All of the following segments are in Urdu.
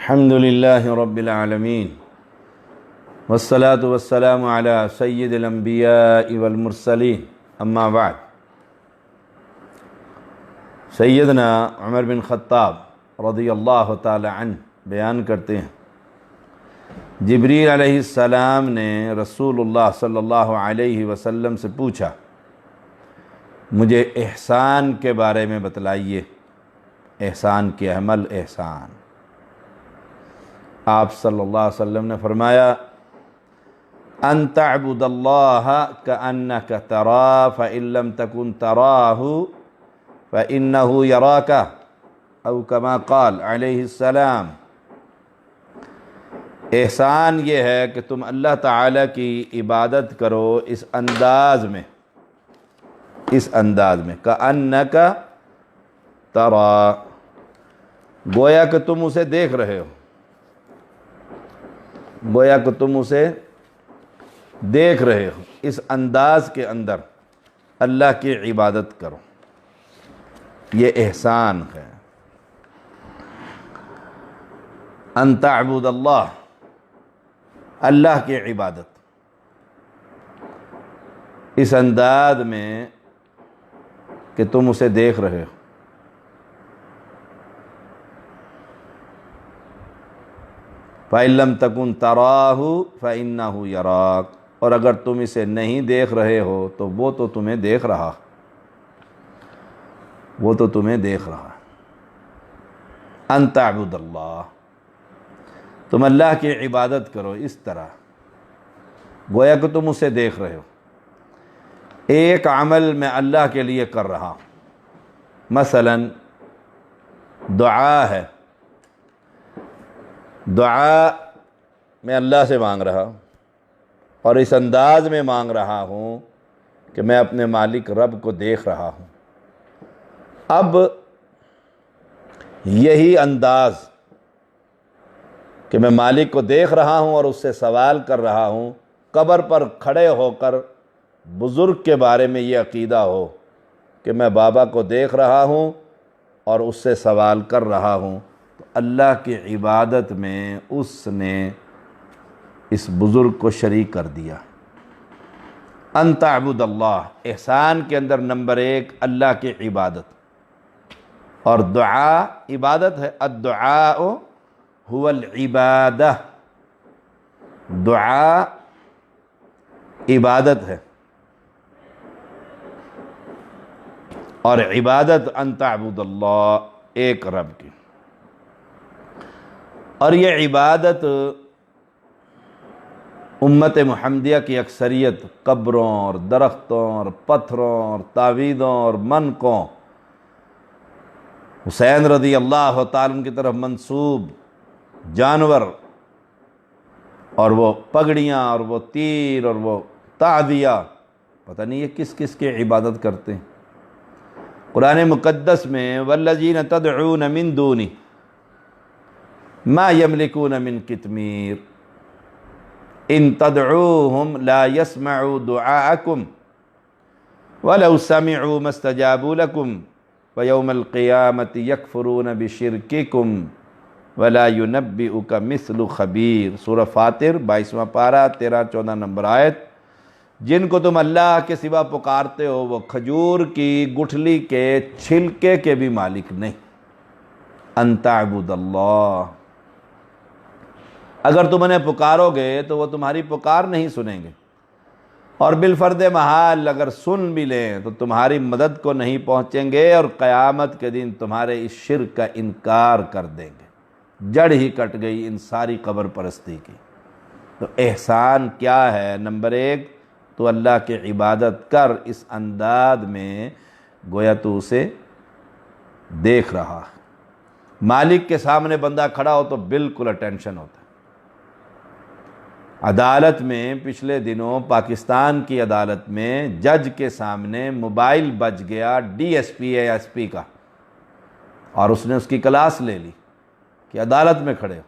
الحمد للہ رب العالمین والصلاة والسلام علی سید الانبیاء والمرسلین اما بعد۔ سیدنا عمر بن خطاب رضی اللہ تعالی عنہ بیان کرتے ہیں، جبریل علیہ السلام نے رسول اللہ صلی اللہ علیہ وسلم سے پوچھا، مجھے احسان کے بارے میں بتلائیے، احسان کی عمل احسان۔ آپ صلی اللہ علیہ وسلم نے فرمایا، ان تعبد اللہ کأنک تراہ فإن لم تکن تراہ فإنہ یراک، او کما قال علیہ السلام۔ احسان یہ ہے کہ تم اللہ تعالیٰ کی عبادت کرو اس انداز میں کأنک تراہ، گویا کہ تم اسے دیکھ رہے ہو، گویا کہ تم اسے دیکھ رہے ہو، اس انداز کے اندر اللہ کی عبادت کرو، یہ احسان ہے۔ ان تعبد اللہ، اللہ کی عبادت اس انداز میں کہ تم اسے دیکھ رہے ہو۔ فَإِن لَمْ تَكُنْ تَرَاهُ فَإِنَّهُ يَرَاكَ، اور اگر تم اسے نہیں دیکھ رہے ہو تو وہ تو تمہیں دیکھ رہا، وہ تو تمہیں دیکھ رہا۔ ان تعبد اللہ، تم اللہ کی عبادت کرو اس طرح گویا کہ تم اسے دیکھ رہے ہو۔ ایک عمل میں اللہ کے لیے کر رہا، مثلا دعا ہے، دعا میں اللہ سے مانگ رہا اور اس انداز میں مانگ رہا ہوں کہ میں اپنے مالک رب کو دیکھ رہا ہوں۔ اب یہی انداز کہ میں مالک کو دیکھ رہا ہوں اور اس سے سوال کر رہا ہوں، قبر پر کھڑے ہو کر بزرگ کے بارے میں یہ عقیدہ ہو کہ میں بابا کو دیکھ رہا ہوں اور اس سے سوال کر رہا ہوں، تو اللہ کی عبادت میں اس نے اس بزرگ کو شریک کر دیا۔ ان تعبد اللہ، احسان کے اندر نمبر 1 اللہ کی عبادت، اور دعا عبادت ہے۔ الدعاء هو العبادہ، دعا عبادت ہے، اور عبادت ان تعبد اللہ، ایک رب کی۔ اور یہ عبادت امت محمدیہ کی اکثریت قبروں اور درختوں اور پتھروں اور تعویذوں اور منقوں، حسین رضی اللہ تعالیٰ عنہ کی طرف منسوب جانور اور وہ پگڑیاں اور وہ تیر اور وہ تعدیہ، پتہ نہیں یہ کس کس کی عبادت کرتے ہیں۔ قرآن مقدس میں والذین تدعون من دونی ما یملکون من قطمیر ان تدعوہم لا یسمعوا دعاءکم ولو سمعوا ما استجابوا لکم ویوم القیامۃ یکفرون بشرککم ولا ینبئک مثل خبیر۔ سورہ فاطر 22واں پارہ 13-14 نمبر آیت۔ جن کو تم اللہ کے سوا پکارتے ہو وہ کھجور کی گٹھلی کے چھلکے کے بھی مالک نہیں۔ ان تعبد اللہ، اگر تم انہیں پکارو گے تو وہ تمہاری پکار نہیں سنیں گے، اور بالفرد محال اگر سن بھی لیں تو تمہاری مدد کو نہیں پہنچیں گے، اور قیامت کے دن تمہارے اس شرک کا انکار کر دیں گے۔ جڑ ہی کٹ گئی ان ساری قبر پرستی کی۔ تو احسان کیا ہے؟ نمبر 1 تو اللہ کی عبادت کر اس انداز میں گویا تو اسے دیکھ رہا ہے۔ مالک کے سامنے بندہ کھڑا ہو تو بالکل اٹینشن ہوتا ہے۔ عدالت میں پچھلے دنوں پاکستان کی عدالت میں جج کے سامنے موبائل بج گیا ڈی ایس پی یا ایس پی کا، اور اس نے اس کی کلاس لے لی کہ عدالت میں کھڑے ہو۔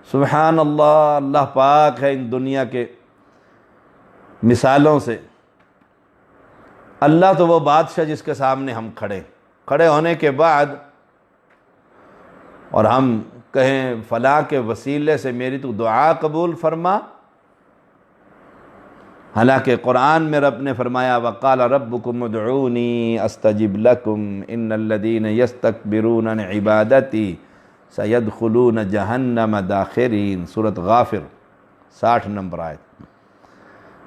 سبحان اللہ، اللہ پاک ہے ان دنیا کے مثالوں سے۔ اللہ تو وہ بادشاہ جس کے سامنے ہم کھڑے ہونے کے بعد اور ہم کہیں فلاں کے وسیلے سے میری تو دعا قبول فرما، حالانکہ قرآن میں رب نے فرمایا وقال ربکم ادعونی استجب لکم ان الذین یستکبرون عن عبادتی سیدخلون جہنم داخرین، سورۃ غافر 60 نمبر آیت۔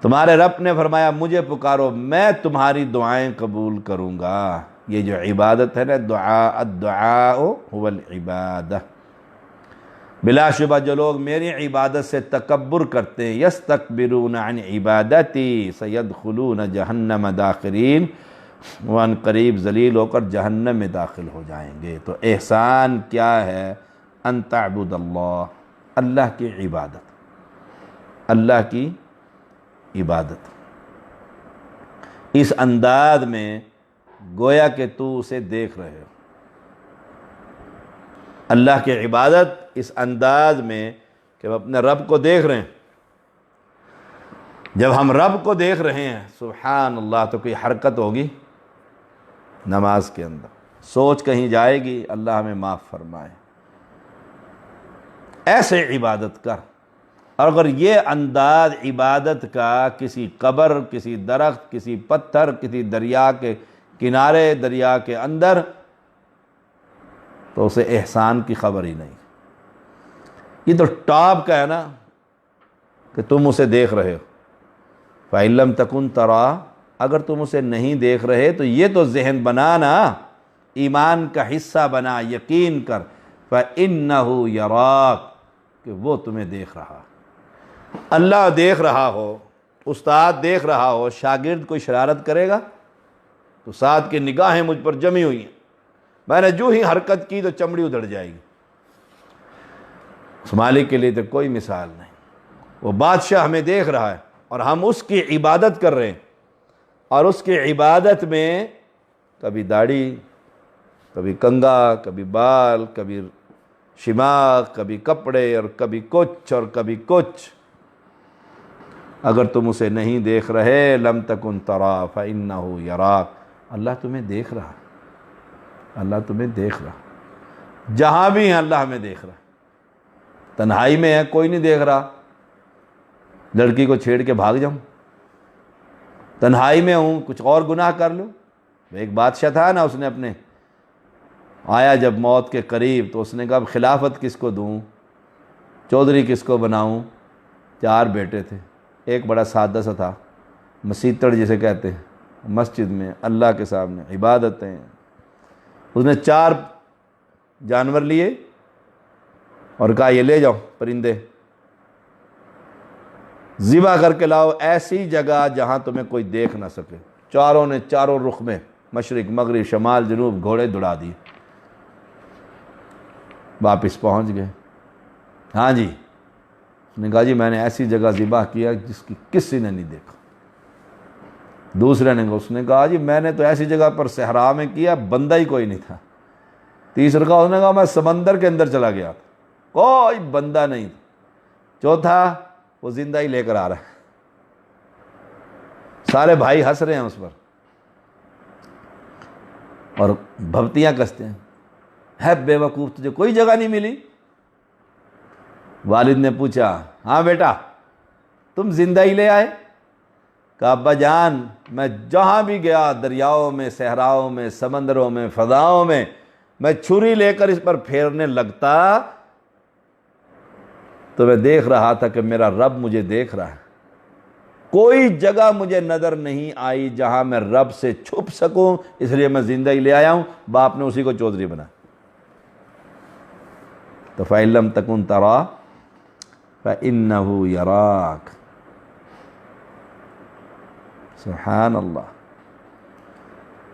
تمہارے رب نے فرمایا مجھے پکارو میں تمہاری دعائیں قبول کروں گا۔ یہ جو عبادت ہے نا، الدعاء هو العبادہ، بلا شبہ جو لوگ میری عبادت سے تکبر کرتے ہیں، یستکبرون عن عبادتی سیدخلون جہنم داخرین، وہ ان قریب ذلیل ہو کر جہنم میں داخل ہو جائیں گے۔ تو احسان کیا ہے؟ ان تعبد اللہ، اللہ کی عبادت، اللہ کی عبادت اس انداز میں گویا کہ تو اسے دیکھ رہے ہو۔ اللہ کی عبادت اس انداز میں کہ ہم اپنے رب کو دیکھ رہے ہیں۔ جب ہم رب کو دیکھ رہے ہیں سبحان اللہ، تو کوئی حرکت ہوگی نماز کے اندر، سوچ کہیں جائے گی، اللہ ہمیں معاف فرمائے۔ ایسے عبادت کر۔ اور اگر یہ انداز عبادت کا کسی قبر، کسی درخت، کسی پتھر، کسی دریا کے کنارے، دریا کے اندر، تو اسے احسان کی خبر ہی نہیں۔ یہ تو ٹاپ کا ہے نا کہ تم اسے دیکھ رہے ہو۔ فَإِن لَمْ تَكُنْ تَرَاهُ، اگر تم اسے نہیں دیکھ رہے تو یہ تو ذہن بنانا، ایمان کا حصہ بنا، یقین کر فَإِنَّهُ يَرَاكَ، کہ وہ تمہیں دیکھ رہا۔ اللہ دیکھ رہا ہو، استاد دیکھ رہا ہو، شاگرد کوئی شرارت کرے گا؟ تو استاد کی نگاہیں مجھ پر جمی ہوئی ہیں، میں نے جو ہی حرکت کی تو چمڑی ادھڑ جائے گی۔ اس مالک کے لیے تو کوئی مثال نہیں۔ وہ بادشاہ ہمیں دیکھ رہا ہے اور ہم اس کی عبادت کر رہے ہیں، اور اس کی عبادت میں کبھی داڑھی، کبھی کنگھا، کبھی بال، کبھی شماغ، کبھی کپڑے، اور کبھی کچھ اور کبھی کچھ۔ اگر تم اسے نہیں دیکھ رہے لم تکن ترا فإنہ یراک، اللہ تمہیں دیکھ رہا، اللہ تمہیں دیکھ رہا، جہاں بھی ہیں اللہ ہمیں دیکھ رہا۔ تنہائی میں ہے کوئی نہیں دیکھ رہا، لڑکی کو چھیڑ کے بھاگ جاؤں، تنہائی میں ہوں کچھ اور گناہ کر لوں۔ ایک بادشاہ تھا نا، اس نے اپنے آیا جب موت کے قریب تو اس نے کہا اب خلافت کس کو دوں، چودھری کس کو بناؤں؟ 4 بیٹے تھے، ایک بڑا سادہ سا تھا، مسیتڑ جسے کہتے ہیں، مسجد میں اللہ کے سامنے عبادتیں۔ اس نے 4 جانور لیے اور کہا یہ لے جاؤ پرندے، ذبح کر کے لاؤ ایسی جگہ جہاں تمہیں کوئی دیکھ نہ سکے۔ چاروں نے چاروں رخ میں، مشرق مغرب شمال جنوب، گھوڑے دوڑا دیے، واپس پہنچ گئے۔ ہاں جی، اس نے کہا جی میں نے ایسی جگہ ذبح کیا جس کی کسی نے نہیں دیکھا۔ دوسرے نے کہا، اس نے کہا جی میں نے تو ایسی جگہ پر صحرا میں کیا بندہ ہی کوئی نہیں تھا۔ تیسرا کا اس نے کہا میں سمندر کے اندر چلا گیا، کوئی بندہ نہیں تھا۔ چوتھا وہ زندہ ہی لے کر آ رہا ہے، سارے بھائی ہنس رہے ہیں اس پر اور بھبتیاں کستے ہیں، ہے بے وقوف تجھے کوئی جگہ نہیں ملی؟ والد نے پوچھا ہاں بیٹا تم زندہ ہی لے آئے؟ کہا ابا جان میں جہاں بھی گیا، دریاؤں میں، صحراؤں میں، سمندروں میں، فضاؤں میں چھری لے کر اس پر پھیرنے لگتا تو میں دیکھ رہا تھا کہ میرا رب مجھے دیکھ رہا ہے۔ کوئی جگہ مجھے نظر نہیں آئی جہاں میں رب سے چھپ سکوں، اس لیے میں زندہ ہی لے آیا ہوں۔ باپ نے اسی کو چودھری بنا۔ تو فَإِن لَمْ تَكُنْ تَرَاهُ فَإِنَّهُ يَرَاكَ۔ سبحان اللہ۔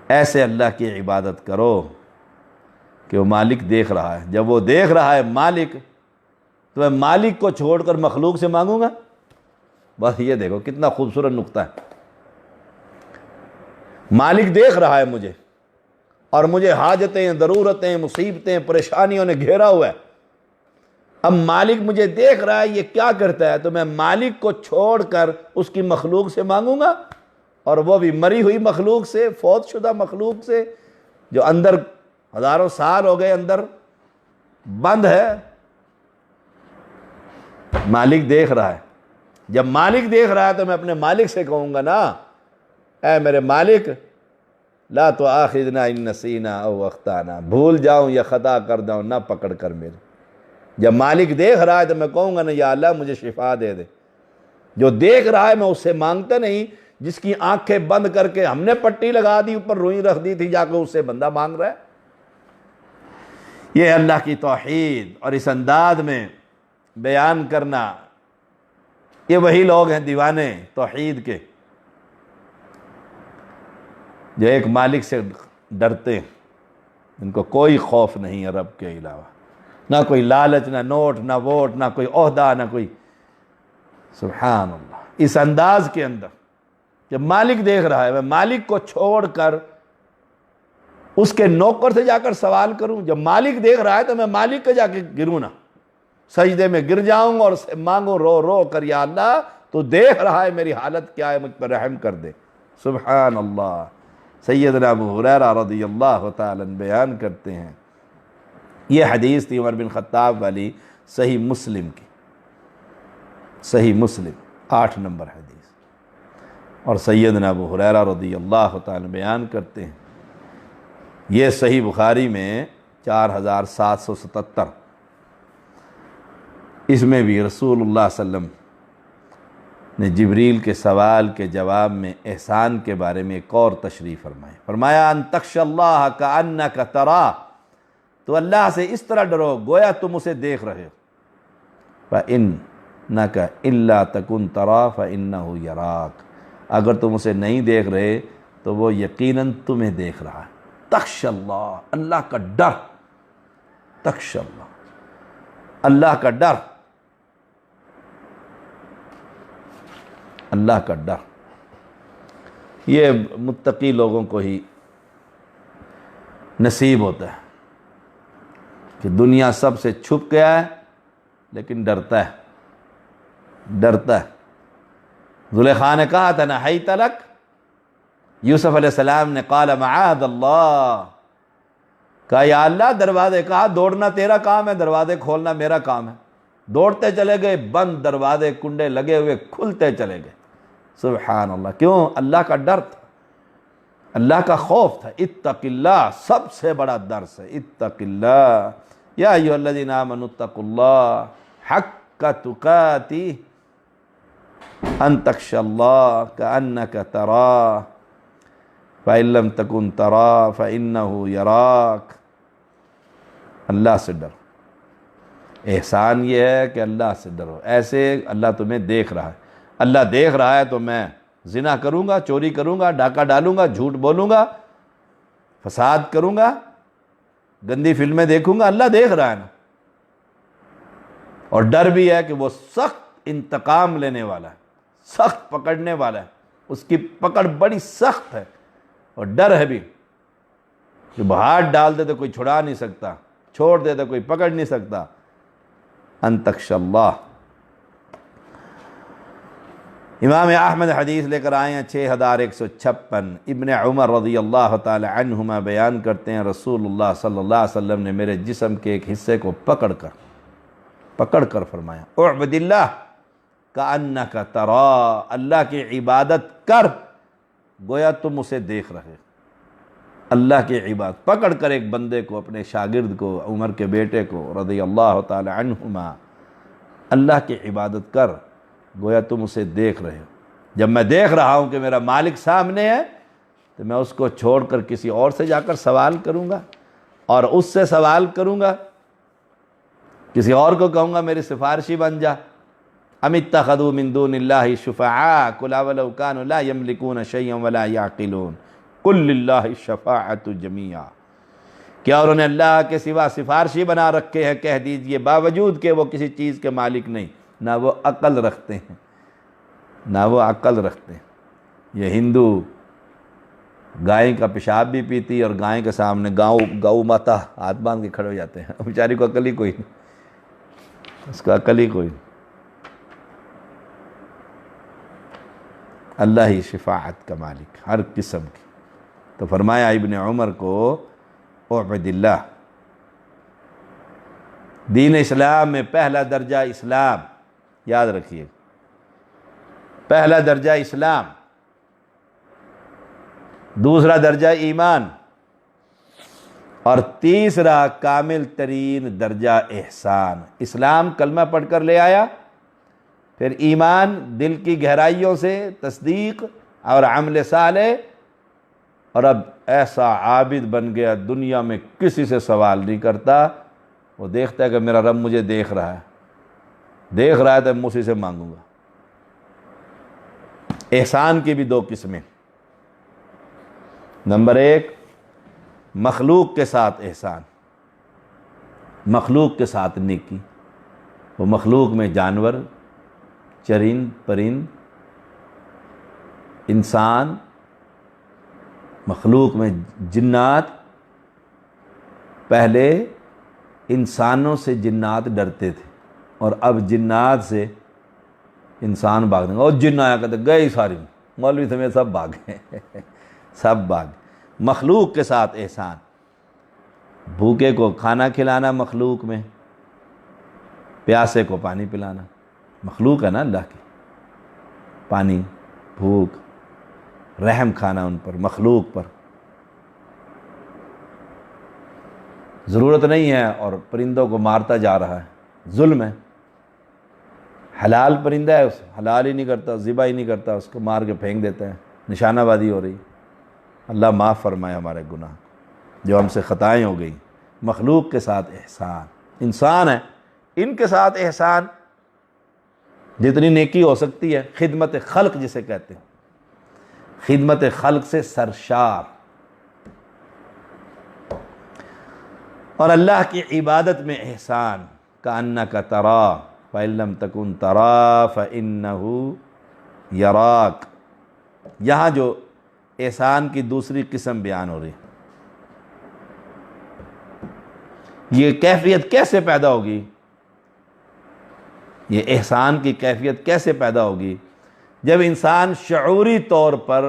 ایسے اللہ کی عبادت کرو کہ وہ مالک دیکھ رہا ہے۔ جب وہ دیکھ رہا ہے مالک، تو میں مالک کو چھوڑ کر مخلوق سے مانگوں گا؟ بس یہ دیکھو کتنا خوبصورت نقطہ ہے۔ مالک دیکھ رہا ہے مجھے، اور مجھے حاجتیں، ضرورتیں، مصیبتیں، پریشانیوں نے گھیرا ہوا ہے۔ اب مالک مجھے دیکھ رہا ہے یہ کیا کرتا ہے، تو میں مالک کو چھوڑ کر اس کی مخلوق سے مانگوں گا، اور وہ بھی مری ہوئی مخلوق سے، فوت شدہ مخلوق سے، جو اندر ہزاروں سال ہو گئے اندر بند ہے، مالک دیکھ رہا ہے. جب مالک دیکھ رہا ہے تو میں اپنے مالک سے کہوں گا نا، اے میرے مالک لا تؤاخذنا ان نسینا او اخطانا، بھول جاؤں یا خطا کر جاؤں نہ پکڑ کر میرے. جب مالک دیکھ رہا ہے تو میں کہوں گا نا یا اللہ مجھے شفا دے دے. جو دیکھ رہا ہے میں اس سے مانگتا نہیں، جس کی آنکھیں بند کر کے ہم نے پٹی لگا دی اوپر روئی رکھ دی تھی، جا کے اس سے بندہ مانگ رہا ہے. یہ اللہ کی توحید اور اس انداز میں بیان کرنا، یہ وہی لوگ ہیں دیوانے توحید کے جو ایک مالک سے ڈرتے ہیں، ان کو کوئی خوف نہیں ہے رب کے علاوہ، نہ کوئی لالچ، نہ نوٹ، نہ ووٹ، نہ کوئی عہدہ، نہ کوئی. سبحان اللہ. اس انداز کے اندر جب مالک دیکھ رہا ہے، میں مالک کو چھوڑ کر اس کے نوکر سے جا کر سوال کروں؟ جب مالک دیکھ رہا ہے تو میں مالک کے جا کے گروں نا، سجدے میں گر جاؤں اور مانگوں رو رو کر یا اللہ تو دیکھ رہا ہے میری حالت کیا ہے، مجھ پر رحم کر دے. سبحان اللہ. سیدنا ابو ہریرہ رضی اللہ تعالیٰ عنہ بیان کرتے ہیں، یہ حدیث تھی عمر بن خطاب والی، صحیح مسلم کی، صحیح مسلم 8 نمبر حدیث. اور سیدنا ابو ہریرہ رضی اللہ تعالیٰ بیان کرتے ہیں، یہ صحیح بخاری میں 4777، اس میں بھی رسول اللہ صلی اللہ علیہ وسلم نے جبریل کے سوال کے جواب میں احسان کے بارے میں ایک اور تشریح فرمائی. فرمایا ان تخشى اللہ کأنک تراہ، تو اللہ سے اس طرح ڈرو گویا تم اسے دیکھ رہے ہو. فإنک إلا تکن تراہ فإنہ یراک، اگر تم اسے نہیں دیکھ رہے تو وہ یقیناً تمہیں دیکھ رہا ہے. تخشى اللہ، اللہ کا ڈر. تخشى اللہ، اللہ کا ڈر، اللہ کا ڈر. یہ متقی لوگوں کو ہی نصیب ہوتا ہے کہ دنیا سب سے چھپ گیا ہے لیکن ڈرتا ہے، ڈرتا ہے. زلیخا نے کہا تھا نحیت لک، یوسف علیہ السلام نے قال معاذ اللہ، کہا یا اللہ دروازے، کہا دوڑنا تیرا کام ہے، دروازے کھولنا میرا کام ہے. دوڑتے چلے گئے، بند دروازے کنڈے لگے ہوئے کھلتے چلے گئے. سبحان اللہ. کیوں؟ اللہ کا ڈر تھا، اللہ کا خوف تھا. اتق اللہ سب سے بڑا درس ہے. اتق اللہ یا ایھا الذین آمنوا اتقوا اللہ حق تقاتہ ان تخشى اللہ کأنک تراہ فإن لم تکن تراہ فإنہ یراک. اللہ سے ڈرو. احسان یہ ہے کہ اللہ سے ڈرو، ایسے اللہ تمہیں دیکھ رہا ہے. اللہ دیکھ رہا ہے تو میں زنا کروں گا، چوری کروں گا، ڈاکہ ڈالوں گا، جھوٹ بولوں گا، فساد کروں گا، گندی فلمیں دیکھوں گا. اللہ دیکھ رہا ہے نا. اور ڈر بھی ہے کہ وہ سخت انتقام لینے والا ہے، سخت پکڑنے والا ہے، اس کی پکڑ بڑی سخت ہے. اور ڈر ہے بھی کہ وہ ہاتھ ڈال دے تو کوئی چھڑا نہیں سکتا، چھوڑ دے تو کوئی پکڑ نہیں سکتا. ان تخشى اللہ. امام احمد حدیث لے کر آئے ہیں 6156. ابن عمر رضی اللہ تعالی عنہما بیان کرتے ہیں رسول اللہ صلی اللہ علیہ وسلم نے میرے جسم کے ایک حصے کو پکڑ کر فرمایا اعبد اللہ کأنک تراہ، اللہ کی عبادت کر گویا تم اسے دیکھ رہے. اللہ کی عبادت پکڑ کر ایک بندے کو، اپنے شاگرد کو، عمر کے بیٹے کو رضی اللہ تعالی عنہما، اللہ کی عبادت کر گویا تم اسے دیکھ رہے ہو. جب میں دیکھ رہا ہوں کہ میرا مالک سامنے ہے تو میں اس کو چھوڑ کر کسی اور سے جا کر سوال کروں گا اور اس سے سوال کروں گا، کسی اور کو کہوں گا میری سفارشی بن جا. ام اتخذوا من دون اللہ شفعاء قل اولو كانوا لا يملكون شيئا ولا يعقلون قل للہ الشفاعۃ جمیعا. کیا انہوں نے اللہ کے سوا سفارشی بنا رکھے ہیں؟ کہہ دیجئے باوجود کہ وہ کسی چیز کے مالک نہیں، نہ وہ عقل رکھتے ہیں، نہ وہ عقل رکھتے ہیں. یہ ہندو گائے کا پیشاب بھی پیتی اور گائے کے سامنے گاؤ ماتا ہاتھ باندھ کے کھڑے ہو جاتے ہیں. بیچاری کو عقل ہی کوئی نہیں، اس کو عقل ہی کوئی نہیں. اللہ ہی شفاعت کا مالک ہر قسم کی. تو فرمایا ابن عمر کو اعبد اللہ. دین اسلام میں پہلا درجہ اسلام یاد رکھیے، پہلا درجہ اسلام، دوسرا درجہ ایمان، اور تیسرا کامل ترین درجہ احسان۔ اسلام کلمہ پڑھ کر لے آیا، پھر ایمان دل کی گہرائیوں سے تصدیق اور عمل صالح، اور اب ایسا عابد بن گیا دنیا میں کسی سے سوال نہیں کرتا، وہ دیکھتا ہے کہ میرا رب مجھے دیکھ رہا ہے تو میں اسی سے مانگوں گا۔ احسان کی بھی دو قسمیں، نمبر ایک مخلوق کے ساتھ احسان، مخلوق کے ساتھ نیکی، وہ مخلوق میں جانور، چرند پرند، انسان، مخلوق میں جنات۔ پہلے انسانوں سے جنات ڈرتے تھے، اور اب جنات سے انسان بھاگ دیں گے، اور جن آیا کہتے گئے ساری، مولوی سمیت سب بھاگے سب بھاگے۔ مخلوق کے ساتھ احسان، بھوکے کو کھانا کھلانا مخلوق میں، پیاسے کو پانی پلانا، مخلوق ہے نا اللہ کی، پانی، بھوک، رحم کھانا ان پر، مخلوق پر، ضرورت نہیں ہے اور پرندوں کو مارتا جا رہا ہے، ظلم ہے۔ حلال پرندہ ہے، اس حلال ہی نہیں کرتا، ذبح ہی نہیں کرتا، اس کو مار کے پھینک دیتا ہے، نشانہ بازی ہو رہی۔ اللہ معاف فرمائے ہمارے گناہ جو ہم سے خطائیں ہو گئی۔ مخلوق کے ساتھ احسان، انسان ہے ان کے ساتھ احسان، جتنی نیکی ہو سکتی ہے، خدمت خلق جسے کہتے ہیں، خدمت خلق سے سرشار، اور اللہ کی عبادت میں احسان، کأنک ترا فإن لم تکن ترا فإنہ یراک۔ یہاں جو احسان کی دوسری قسم بیان ہو رہی، یہ کیفیت کیسے پیدا ہوگی، یہ احسان کی کیفیت کیسے پیدا ہوگی؟ جب انسان شعوری طور پر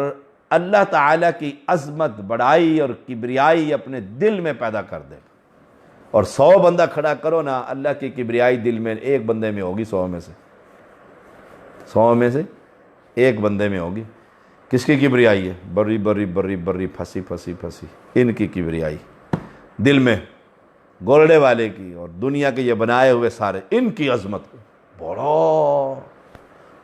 اللہ تعالیٰ کی عظمت، بڑائی اور کبریائی اپنے دل میں پیدا کر دے، اور 100 بندہ کھڑا کرو نا، اللہ کی کبریائی دل میں ایک بندے میں ہوگی، 100 میں سے ایک بندے میں ہوگی۔ کس کی کبریائی ہے؟ بری بری بری بری پھنسی پھنسی پھنسی، ان کی کبریائی دل میں، گولڑے والے کی اور دنیا کے یہ بنائے ہوئے سارے، ان کی عظمت،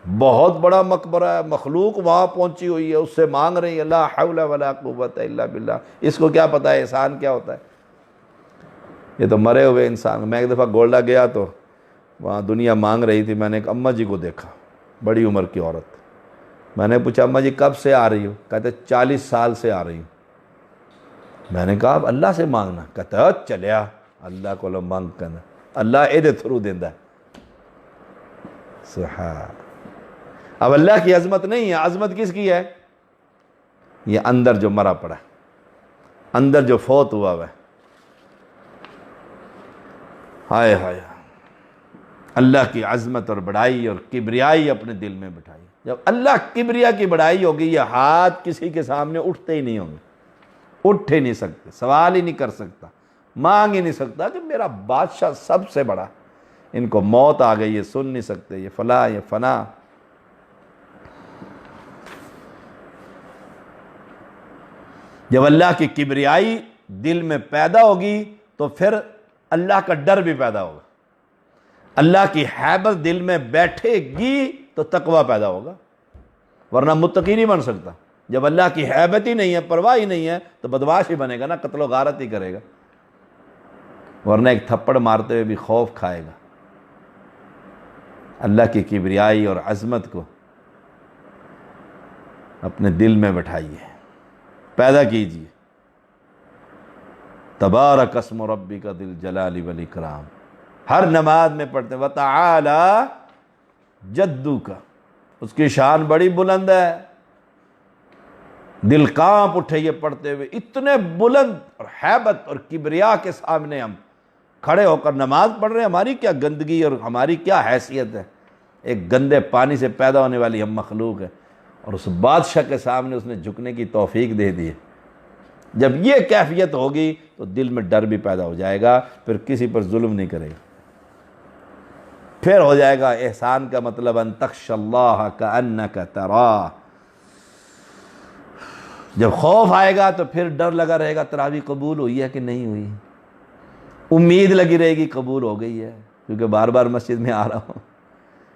بہت بڑا مقبرہ ہے، مخلوق وہاں پہنچی ہوئی ہے، اس سے مانگ رہی ہے، لا حول ولا قوت الا باللہ۔ اس کو کیا پتہ ہے احسان کیا ہوتا ہے؟ یہ تو مرے ہوئے انسان۔ میں ایک دفعہ گولڈا گیا تو وہاں دنیا مانگ رہی تھی، میں نے ایک اماں جی کو دیکھا، بڑی عمر کی عورت۔ میں نے پوچھا اماں جی کب سے آ رہی ہو؟ کہتے 40 سال سے آ رہی ہوں۔ میں نے کہا اب اللہ سے مانگنا؟ کہتا چلیا اللہ کو لو مانگ کرنا، اللہ اے دے تھرو دیندہ ہے۔ سبحان۔ اب اللہ کی عظمت نہیں ہے، عظمت کس کی ہے؟ یہ اندر جو مرا پڑا ہے، اندر جو فوت ہوا ہے، ہائے ہائے، اللہ کی عظمت اور بڑائی اور کبریائی اپنے دل میں بٹھائی۔ جب اللہ کبریا کی بڑائی ہوگی، یہ ہاتھ کسی کے سامنے اٹھتے ہی نہیں ہوں گے، اٹھ ہی نہیں سکتے، سوال ہی نہیں کر سکتا، مانگ ہی نہیں سکتا کہ میرا بادشاہ سب سے بڑا، ان کو موت آ گئی، یہ سن نہیں سکتے، یہ فلاں یہ فنا۔ جب اللہ کی کبریائی دل میں پیدا ہوگی تو پھر اللہ کا ڈر بھی پیدا ہوگا، اللہ کی ہیبت دل میں بیٹھے گی تو تقوی پیدا ہوگا، ورنہ متقی نہیں بن سکتا۔ جب اللہ کی ہیبت ہی نہیں ہے، پرواہ ہی نہیں ہے، تو بدمعاش ہی بنے گا نا، قتل و غارت ہی کرے گا، ورنہ ایک تھپڑ مارتے ہوئے بھی خوف کھائے گا۔ اللہ کی کبریائی اور عظمت کو اپنے دل میں بٹھائیے، پیدا کیجیے۔ تبارک اسم ربک ذی الجلال والاکرام، ہر نماز میں پڑھتے ہیں وتعالی جدک، اس کی شان بڑی بلند ہے، دل کانپ اٹھے یہ پڑھتے ہوئے، اتنے بلند اور ہیبت اور کبریا کے سامنے ہم کھڑے ہو کر نماز پڑھ رہے ہیں۔ ہماری کیا گندگی اور ہماری کیا حیثیت ہے، ایک گندے پانی سے پیدا ہونے والی ہم مخلوق ہیں، اور اس بادشاہ کے سامنے اس نے جھکنے کی توفیق دے دی ہے۔ جب یہ کیفیت ہوگی تو دل میں ڈر بھی پیدا ہو جائے گا، پھر کسی پر ظلم نہیں کرے گا۔ پھر ہو جائے گا احسان کا مطلب ان تخشى اللہ کأنک تراہ. جب خوف آئے گا تو پھر ڈر لگا رہے گا تراویح قبول ہوئی ہے کہ نہیں ہوئی، امید لگی رہے گی قبول ہو گئی ہے کیونکہ بار بار مسجد میں آ رہا ہوں.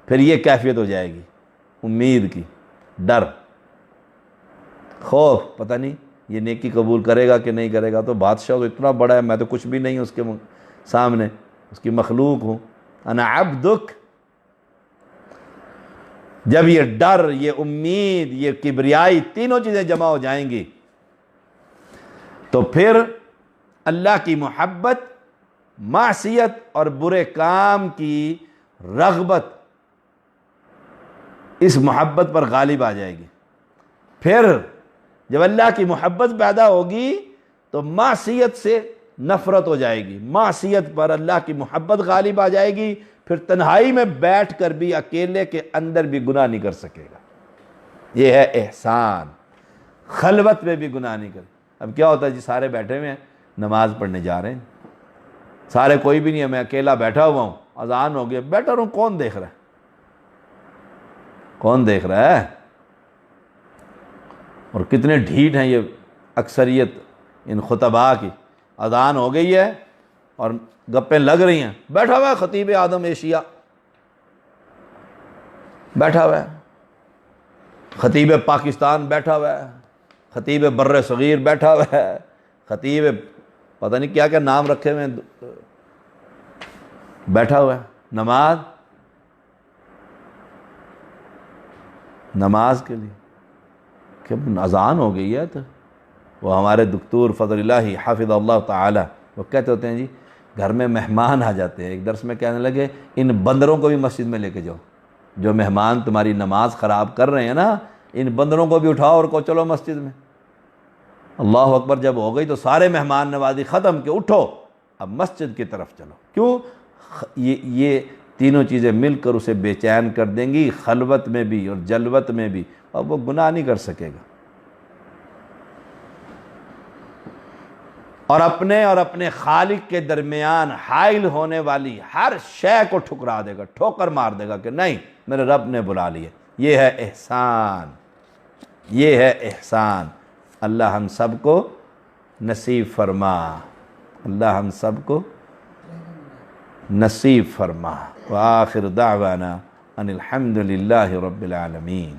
پھر یہ کیفیت ہو جائے گی امید کی، ڈر، خوف، پتہ نہیں یہ نیکی قبول کرے گا کہ نہیں کرے گا. تو بادشاہ تو اتنا بڑا ہے، میں تو کچھ بھی نہیں اس کے سامنے، اس کی مخلوق ہوں. انا عبدک. جب یہ ڈر، یہ امید، یہ کبریائی، تینوں چیزیں جمع ہو جائیں گی تو پھر اللہ کی محبت، معصیت اور برے کام کی رغبت اس محبت پر غالب آ جائے گی. پھر جب اللہ کی محبت پیدا ہوگی تو معصیت سے نفرت ہو جائے گی، معصیت پر اللہ کی محبت غالب آ جائے گی. پھر تنہائی میں بیٹھ کر بھی، اکیلے کے اندر بھی گناہ نہیں کر سکے گا. یہ ہے احسان. خلوت میں بھی گناہ نہیں کر. اب کیا ہوتا ہے جی، سارے بیٹھے ہوئے ہیں، نماز پڑھنے جا رہے ہیں، سارے کوئی بھی نہیں ہے، میں اکیلا بیٹھا ہوا ہوں، اذان ہو گیا، بیٹھا رہوں، کون دیکھ رہا ہے؟ کون دیکھ رہا ہے؟ اور کتنے ڈھیٹ ہیں یہ اکثریت ان خطباء کی. اذان ہو گئی ہے اور گپیں لگ رہی ہیں، بیٹھا ہوا ہے خطیب اعظم ایشیا، بیٹھا ہوا ہے خطیب پاکستان، بیٹھا ہوا ہے خطیب بر صغیر، بیٹھا ہوا ہے خطیب پتہ نہیں کیا کیا نام رکھے ہوئے ہیں، بیٹھا ہوا ہے. نماز کے لیے کہ اذان ہو گئی ہے. تو وہ ہمارے دکتور فضل اللہ حافظ اللہ تعالی وہ کہتے ہوتے ہیں جی، گھر میں مہمان آ جاتے ہیں. ایک درس میں کہنے لگے ان بندروں کو بھی مسجد میں لے کے جاؤ، جو مہمان تمہاری نماز خراب کر رہے ہیں نا، ان بندروں کو بھی اٹھاؤ اور کو چلو مسجد میں. اللہ اکبر جب ہو گئی تو سارے مہمان نوازی ختم کہ اٹھو اب مسجد کی طرف چلو. کیوں؟ یہ تینوں چیزیں مل کر اسے بے چین کر دیں گی، خلوت میں بھی اور جلوت میں بھی، اور وہ گناہ نہیں کر سکے گا. اور اپنے خالق کے درمیان حائل ہونے والی ہر شے کو ٹھکرا دے گا، ٹھوکر مار دے گا کہ نہیں، میرے رب نے بلا لیا. یہ ہے احسان، یہ ہے احسان. اللہ ہم سب کو نصیب فرما، اللہ ہم سب کو نصیب فرما. وآخر دعوانا ان الحمد للہ رب العالمین.